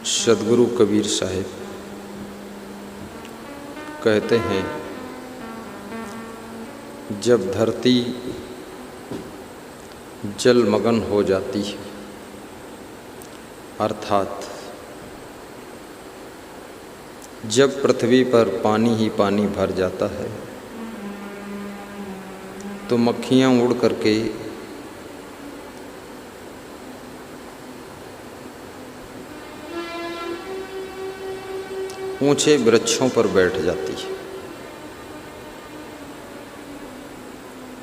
सदगुरु कबीर साहिब कहते हैं, जब धरती जलमग्न हो जाती है, अर्थात जब पृथ्वी पर पानी ही पानी भर जाता है, तो मक्खियाँ उड़ करके ऊंचे वृक्षों पर बैठ जाती है,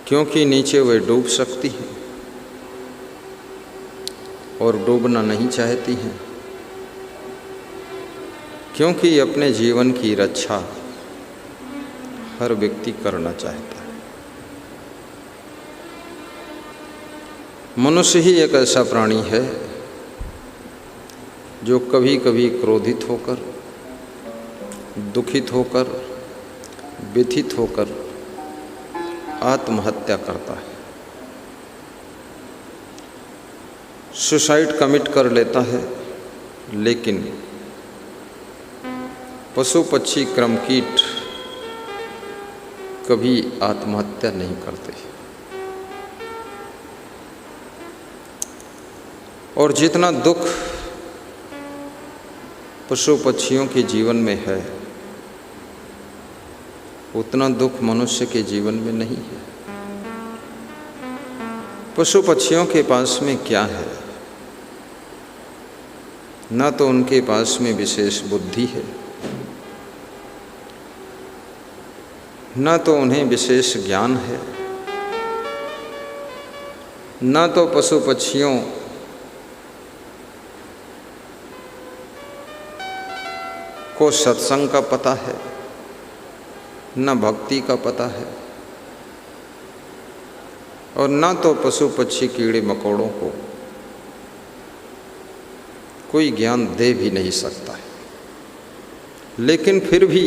क्योंकि नीचे वे डूब सकती हैं और डूबना नहीं चाहती हैं, क्योंकि अपने जीवन की रक्षा हर व्यक्ति करना चाहता है। मनुष्य ही एक ऐसा प्राणी है जो कभी कभी क्रोधित होकर, दुखित होकर, व्यथित होकर आत्महत्या करता है, सुसाइड कमिट कर लेता है। लेकिन पशु पक्षी क्रमकीट कभी आत्महत्या नहीं करते। और जितना दुख पशु पक्षियों के जीवन में है, उतना दुख मनुष्य के जीवन में नहीं है। पशु पक्षियों के पास में क्या है? ना तो उनके पास में विशेष बुद्धि है, ना तो उन्हें विशेष ज्ञान है, ना तो पशु पक्षियों को सत्संग का पता है, न भक्ति का पता है, और ना तो पशु पक्षी कीड़े मकोड़ों को कोई ज्ञान दे भी नहीं सकता है। लेकिन फिर भी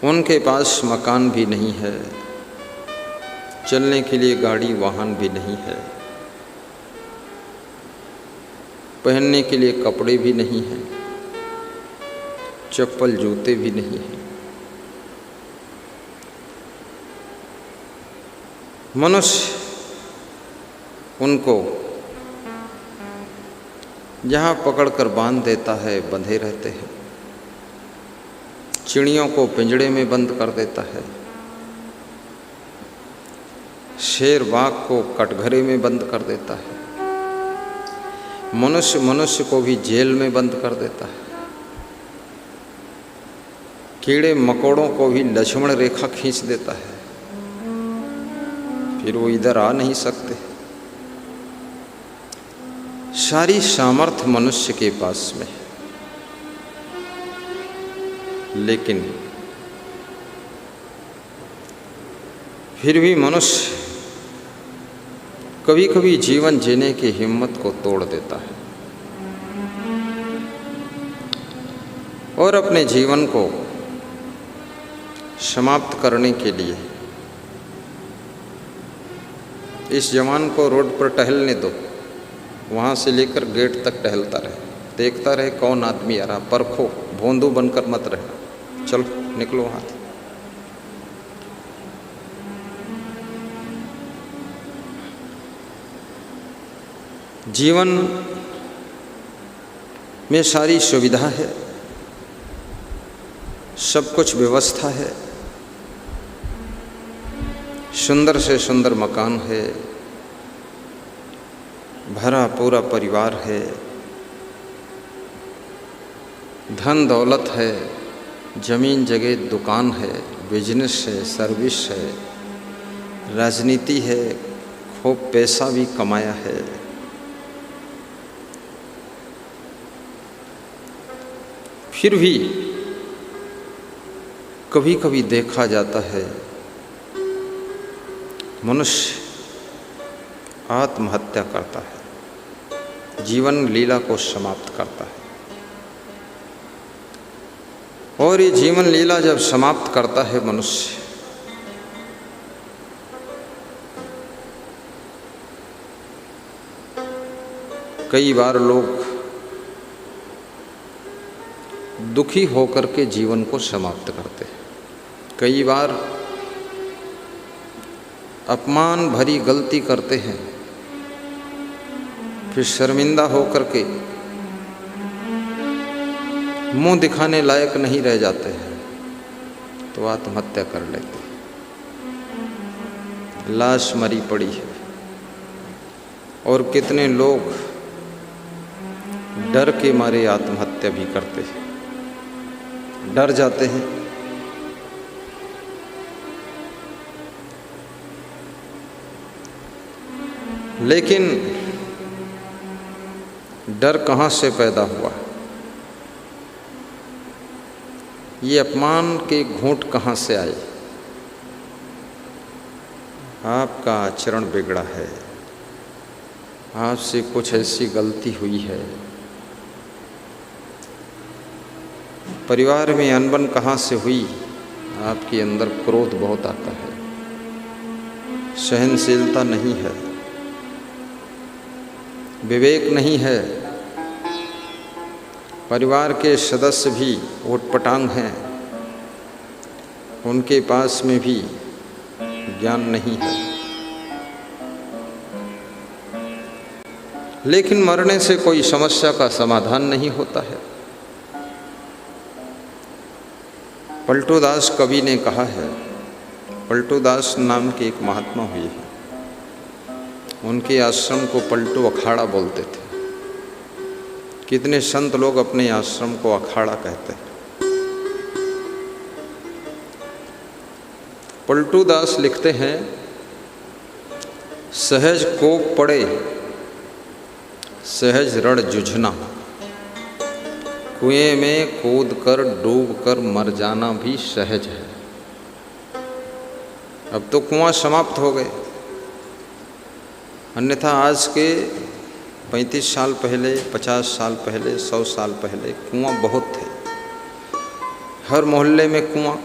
उनके पास मकान भी नहीं है, चलने के लिए गाड़ी वाहन भी नहीं है, पहनने के लिए कपड़े भी नहीं हैं, चप्पल जूते भी नहीं हैं। मनुष्य उनको जहाँ पकड़कर बांध देता है, बंधे रहते हैं। चिड़ियों को पिंजड़े में बंद कर देता है, शेर बाघ को कटघरे में बंद कर देता है, मनुष्य को भी जेल में बंद कर देता है, कीड़े मकोड़ों को भी लक्ष्मण रेखा खींच देता है, फिर वो इधर आ नहीं सकते। सारी सामर्थ्य मनुष्य के पास में है, लेकिन फिर भी मनुष्य कभी कभी जीवन जीने की हिम्मत को तोड़ देता है और अपने जीवन को समाप्त करने के लिए इस जवान को रोड पर टहलने दो, वहाँ से लेकर गेट तक टहलता रहे, देखता रहे कौन आदमी आ रहा, परखो, भोंदू बनकर मत रहना, चलो निकलो वहाँ से। जीवन में सारी सुविधा है, सब कुछ व्यवस्था है, सुंदर से सुंदर मकान है, भरा पूरा परिवार है, धन दौलत है, जमीन जगह दुकान है, बिजनेस है, सर्विस है, राजनीति है, खूब पैसा भी कमाया है। फिर भी कभी कभी देखा जाता है मनुष्य आत्महत्या करता है, जीवन लीला को समाप्त करता है। और ये जीवन लीला जब समाप्त करता है मनुष्य, कई बार लोग दुखी होकर के जीवन को समाप्त करते हैं। कई बार अपमान भरी गलती करते हैं, फिर शर्मिंदा होकर के मुंह दिखाने लायक नहीं रह जाते हैं तो आत्महत्या कर लेते हैं। लाश मरी पड़ी है। और कितने लोग डर के मारे आत्महत्या भी करते हैं, डर जाते हैं। लेकिन डर कहाँ से पैदा हुआ? ये अपमान के घूंट कहाँ से आए? आपका आचरण बिगड़ा है, आपसे कुछ ऐसी गलती हुई है, परिवार में अनबन कहाँ से हुई? आपके अंदर क्रोध बहुत आता है, सहनशीलता नहीं है, विवेक नहीं है, परिवार के सदस्य भी उटपटांग हैं, उनके पास में भी ज्ञान नहीं है। लेकिन मरने से कोई समस्या का समाधान नहीं होता है। पलटू दास कवि ने कहा है, पलटू दास नाम के एक महात्मा हुए हैं, उनके आश्रम को पलटू अखाड़ा बोलते थे। कितने संत लोग अपने आश्रम को अखाड़ा कहते हैं। पलटू दास लिखते हैं, सहज कोप पड़े सहज रण जुझना, कुएं में कूद कर डूब कर मर जाना भी सहज है। अब तो कुआं समाप्त हो गए, अन्यथा आज के 35 साल पहले, 50 साल पहले, 100 साल पहले कुआं बहुत थे। हर मोहल्ले में कुआं,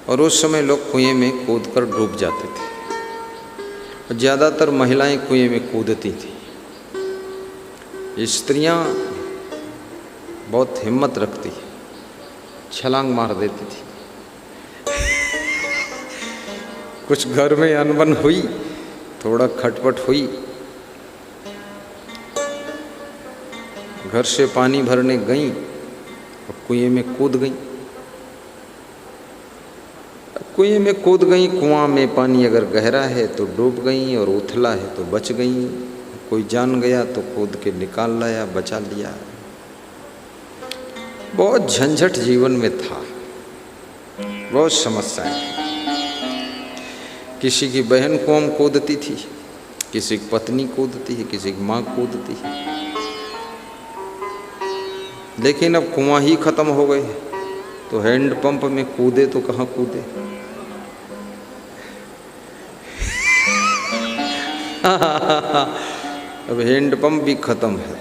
और उस समय लोग कुएं में कूद कर डूब जाते थे। ज़्यादातर महिलाएं कुएं में कूदती थी। स्त्रियां बहुत हिम्मत रखती, छलांग मार देती थी। कुछ घर में अनबन हुई, थोड़ा खटपट हुई, घर से पानी भरने गईं और कुएं में कूद गईं। कुएं में कूद गई, कुआं में पानी अगर गहरा है तो डूब गई और उथला है तो बच गई। कोई जान गया तो कूद के निकाल लाया, बचा लिया। बहुत झंझट जीवन में था, बहुत समस्याएं। किसी की बहन कुआं में कूदती थी, किसी की पत्नी कूदती है, किसी की माँ कूदती है। लेकिन अब कुआं ही खत्म हो गए तो हैंडपंप में कूदे तो कहाँ कूदे। अब हैंडपंप भी खत्म है।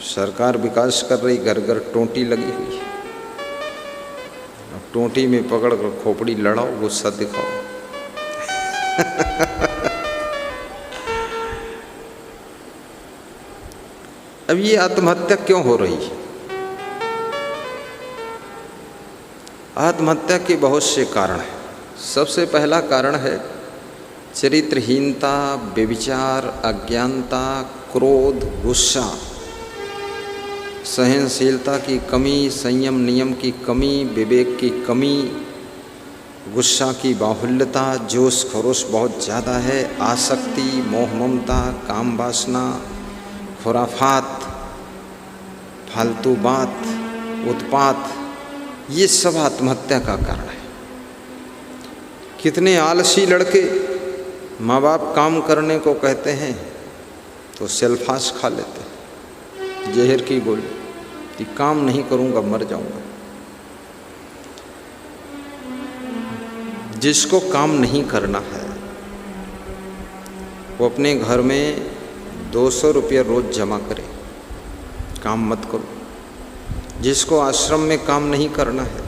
सरकार विकास कर रही, घर घर टोंटी लगी हुई है। अब टोंटी में पकड़ कर खोपड़ी लड़ाओ, गुस्सा दिखाओ। अब ये आत्महत्या क्यों हो रही है? आत्महत्या के बहुत से कारण हैं। सबसे पहला कारण है चरित्रहीनता, व्यभिचार, अज्ञानता, क्रोध, गुस्सा, सहनशीलता की कमी, संयम नियम की कमी, विवेक की कमी, गुस्सा की बाहुल्यता, जोश खरोश बहुत ज़्यादा है, आसक्ति, मोह ममता, काम वासना, खुराफात, फालतू बात, उत्पात, ये सब आत्महत्या का कारण है। कितने आलसी लड़के माँ बाप काम करने को कहते हैं तो सेल्फास खा लेते हैं, जहर की गोली, कि काम नहीं करूँगा मर जाऊँगा। जिसको काम नहीं करना है वो अपने घर में 200 रुपया रोज़ जमा करे, काम मत करो। जिसको आश्रम में काम नहीं करना है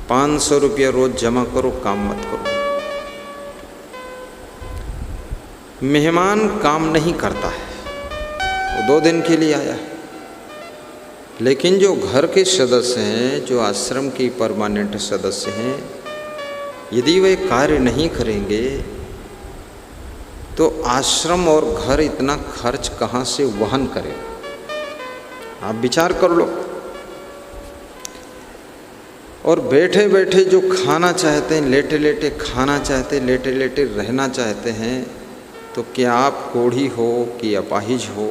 500 रुपया रोज़ जमा करो, काम मत करो। मेहमान काम नहीं करता है, वो 2 दिन के लिए आया है, लेकिन जो घर के सदस्य हैं, जो आश्रम की परमानेंट सदस्य हैं, यदि वे कार्य नहीं करेंगे तो आश्रम और घर इतना खर्च कहाँ से वहन करें? आप विचार कर लो। और बैठे बैठे जो खाना चाहते हैं, लेटे लेटे खाना चाहते, लेटे लेटे रहना चाहते हैं, तो क्या आप कोढ़ी हो कि अपाहिज हो,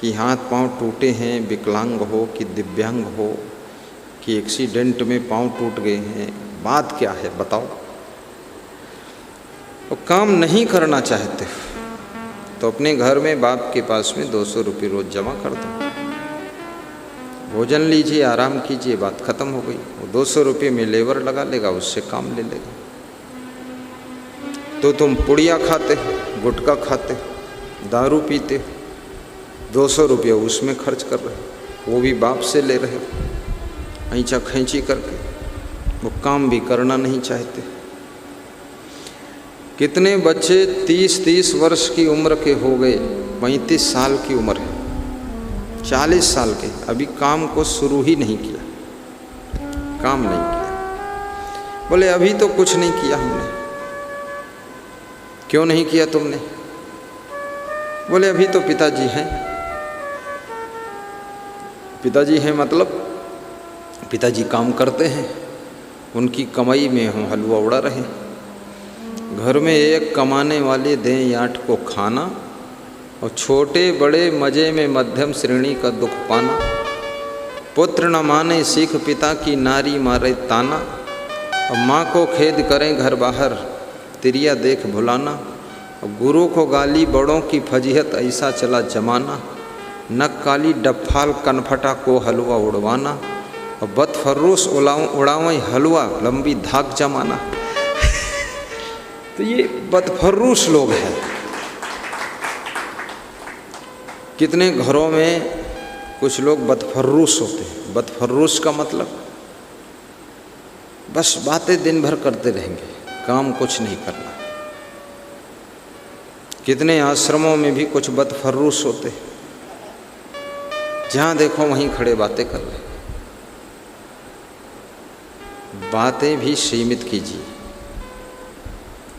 कि हाथ पांव टूटे हैं, विकलांग हो कि दिव्यांग हो, कि एक्सीडेंट में पांव टूट गए हैं, बात क्या है बताओ? वो काम नहीं करना चाहते तो अपने घर में बाप के पास में 200 रुपये रोज़ जमा कर दो, भोजन लीजिए, आराम कीजिए, बात खत्म हो गई। वो 200 रुपये में लेबर लगा लेगा, उससे काम ले लेगा। तो तुम पुड़िया खाते, गुटखा खाते, दारू पीते, 200 रुपये उसमें खर्च कर रहे हो, वो भी बाप से ले रहे हो ऐंचा खैंची करके। वो काम भी करना नहीं चाहते। कितने बच्चे 30-30 वर्ष की उम्र के हो गए, 35 साल की उम्र है, 40 साल के, अभी काम को शुरू ही नहीं किया, काम नहीं किया। बोले अभी तो कुछ नहीं किया हमने। क्यों नहीं किया तुमने? बोले अभी तो पिताजी हैं। पिताजी हैं मतलब पिताजी काम करते हैं, उनकी कमाई में हम हलवा उड़ा रहे। घर में एक कमाने वाले दें 8 को खाना, और छोटे बड़े मज़े में मध्यम श्रेणी का दुख पाना। पुत्र न माने सीख पिता की, नारी मारे ताना। और माँ को खेद करें घर बाहर, तिरिया देख भुलाना। और गुरु को गाली बड़ों की फजीहत, ऐसा चला जमाना। नक काली डफाल कनफटा को हलवा उड़वाना। और बदफर्रूस उड़ावें हलवा, लंबी धाक जमाना। तो ये बदफर्रूस लोग हैं। कितने घरों में कुछ लोग बदफर्रूस होते हैं। बदफर्रूस का मतलब बस बातें दिन भर करते रहेंगे, काम कुछ नहीं करना। कितने आश्रमों में भी कुछ बदफर्रूस होते हैं, जहाँ देखो वहीं खड़े बातें कर रहे। बातें भी सीमित कीजिए।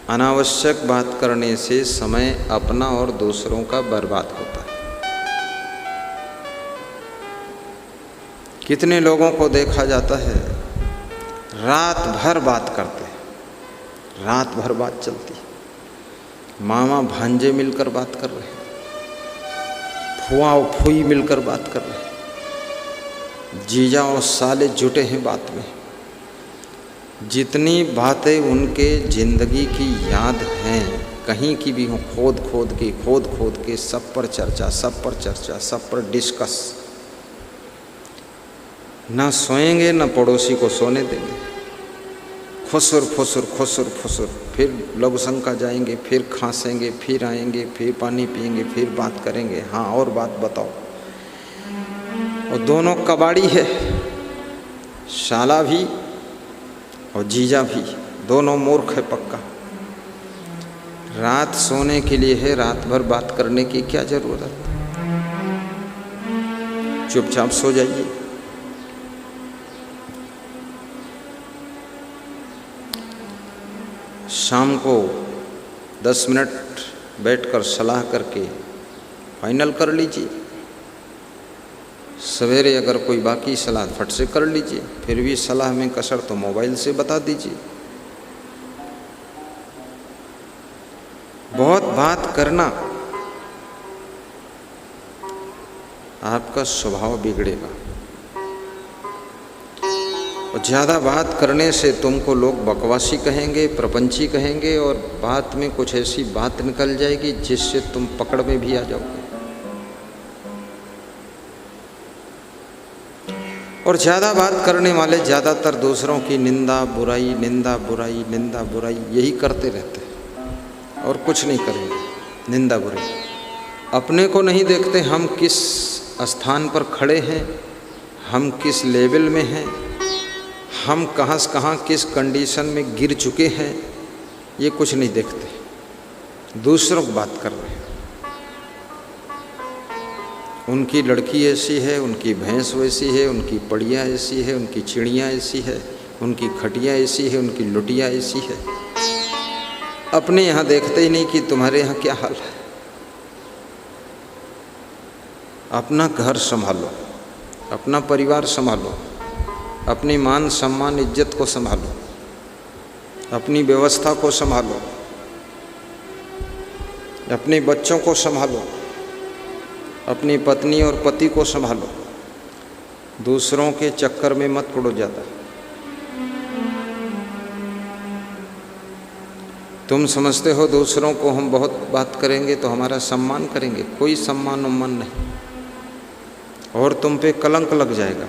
अनावश्यक बात करने से समय अपना और दूसरों का बर्बाद होता है। कितने लोगों को देखा जाता है रात भर बात करते हैं, रात भर बात चलती। मामा भांजे मिलकर बात कर रहे हैं, फुआ और फुई मिलकर बात कर रहे हैं, जीजा और साले जुटे हैं बात में। जितनी बातें उनके जिंदगी की याद हैं, कहीं की भी हो, खोद खोद के सब पर चर्चा, सब पर डिस्कस। ना सोएंगे ना पड़ोसी को सोने देंगे। खुसुर फुसुर, फिर लघुशंका जाएंगे, फिर खांसेंगे, फिर आएंगे, फिर पानी पिएंगे, फिर बात करेंगे। हाँ और बात बताओ। और दोनों कबाड़ी है, शाला भी और जीजा भी, दोनों मूर्ख है पक्का। रात सोने के लिए है, रात भर बात करने की क्या जरूरत? चुपचाप सो जाइए। शाम को 10 मिनट बैठकर सलाह करके फाइनल कर लीजिए। सवेरे अगर कोई बाकी सलाह फट से कर लीजिए। फिर भी सलाह में कसर तो मोबाइल से बता दीजिए। बहुत बात करना आपका स्वभाव बिगड़ेगा, और ज़्यादा बात करने से तुमको लोग बकवासी कहेंगे, प्रपंची कहेंगे, और बात में कुछ ऐसी बात निकल जाएगी जिससे तुम पकड़ में भी आ जाओगे। और ज़्यादा बात करने वाले ज़्यादातर दूसरों की निंदा बुराई यही करते रहते हैं, और कुछ नहीं करेंगे। निंदा बुराई, अपने को नहीं देखते हम किस स्थान पर खड़े हैं, हम किस लेवल में हैं, हम कहाँ से कहाँ किस कंडीशन में गिर चुके हैं, ये कुछ नहीं देखते। दूसरों की बात कर रहे हैं। उनकी लड़की ऐसी है, उनकी भैंस वैसी है, उनकी पड़िया ऐसी है, उनकी चिड़िया ऐसी है, उनकी खटिया ऐसी है, उनकी लुटिया ऐसी है। अपने यहाँ देखते ही नहीं कि तुम्हारे यहाँ क्या हाल है। अपना घर संभालो, अपना परिवार संभालो, अपनी मान सम्मान इज्जत को संभालो, अपनी व्यवस्था को संभालो, अपने बच्चों को संभालो, अपनी पत्नी और पति को संभालो। दूसरों के चक्कर में मत पड़ो ज़्यादा। तुम समझते हो दूसरों को हम बहुत बात करेंगे तो हमारा सम्मान करेंगे, कोई सम्मान उम्मान नहीं, और तुम पे कलंक लग जाएगा।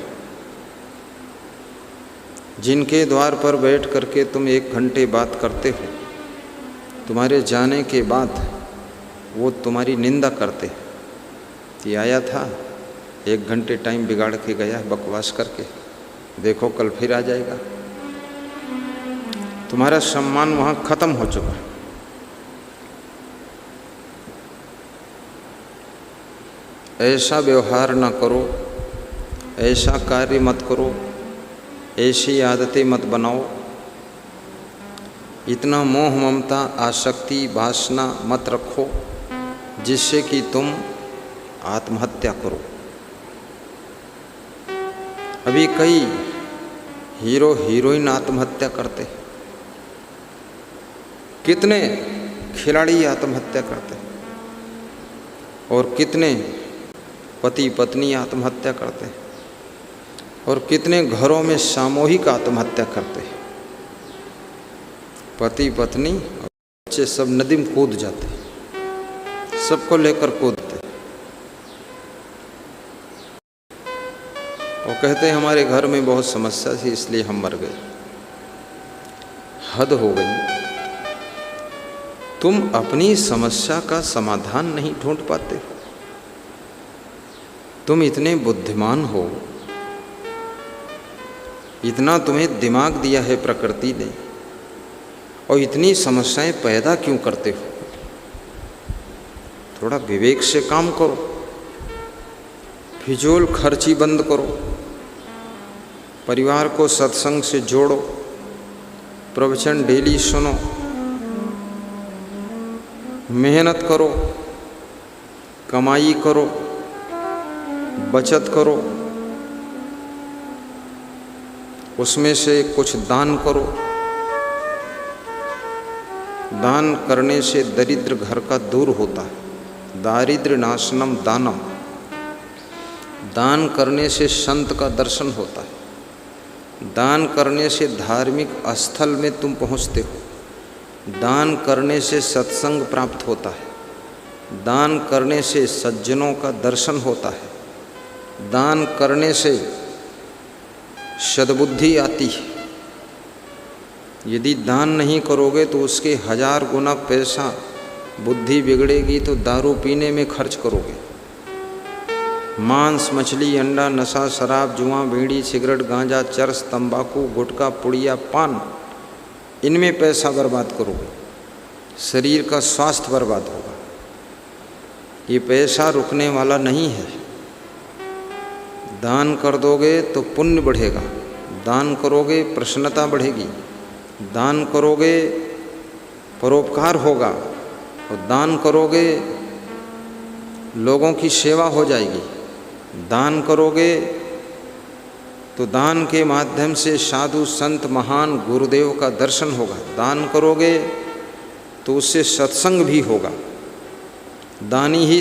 जिनके द्वार पर बैठ करके तुम 1 घंटे बात करते हो, तुम्हारे जाने के बाद वो तुम्हारी निंदा करते। ये आया था 1 घंटे टाइम बिगाड़ के गया बकवास करके, देखो कल फिर आ जाएगा। तुम्हारा सम्मान वहाँ खत्म हो चुका। ऐसा व्यवहार न करो, ऐसा कार्य मत करो, ऐसी आदतें मत बनाओ, इतना मोह ममता आसक्ति वासना मत रखो जिससे कि तुम आत्महत्या करो। अभी कई हीरो हीरोइन आत्महत्या करते, कितने खिलाड़ी आत्महत्या करते, और कितने पति पत्नी आत्महत्या करते, और कितने घरों में सामूहिक आत्महत्या करते। पति पत्नी और बच्चे सब नदी में कूद जाते, सबको लेकर कूदते, और कहते हैं हमारे घर में बहुत समस्या थी इसलिए हम मर गए। हद हो गई। तुम अपनी समस्या का समाधान नहीं ढूंढ पाते। तुम इतने बुद्धिमान हो, इतना तुम्हें दिमाग दिया है प्रकृति ने, और इतनी समस्याएं पैदा क्यों करते हो? थोड़ा विवेक से काम करो, फिजूल खर्ची बंद करो, परिवार को सत्संग से जोड़ो, प्रवचन डेली सुनो, मेहनत करो, कमाई करो, बचत करो, उसमें से कुछ दान करो। दान करने से दरिद्र घर का दूर होता है। दारिद्र्य नाशनम दानम। दान करने से संत का दर्शन होता है। दान करने से धार्मिक स्थल में तुम पहुँचते हो। दान करने से सत्संग प्राप्त होता है। दान करने से सज्जनों का दर्शन होता है। दान करने से सद्बुद्धि आती है। यदि दान नहीं करोगे तो उसके 1000 गुना पैसा, बुद्धि बिगड़ेगी तो दारू पीने में खर्च करोगे। मांस मछली अंडा नशा शराब जुआ बीड़ी सिगरेट गांजा चरस तंबाकू गुटखा पुड़िया पान, इनमें पैसा बर्बाद करोगे, शरीर का स्वास्थ्य बर्बाद होगा। ये पैसा रुकने वाला नहीं है। दान कर दोगे तो पुण्य बढ़ेगा, दान करोगे प्रसन्नता बढ़ेगी, दान करोगे परोपकार होगा, और दान करोगे लोगों की सेवा हो जाएगी। दान करोगे तो दान के माध्यम से साधु संत महान गुरुदेव का दर्शन होगा। दान करोगे तो उससे सत्संग भी होगा। दानी ही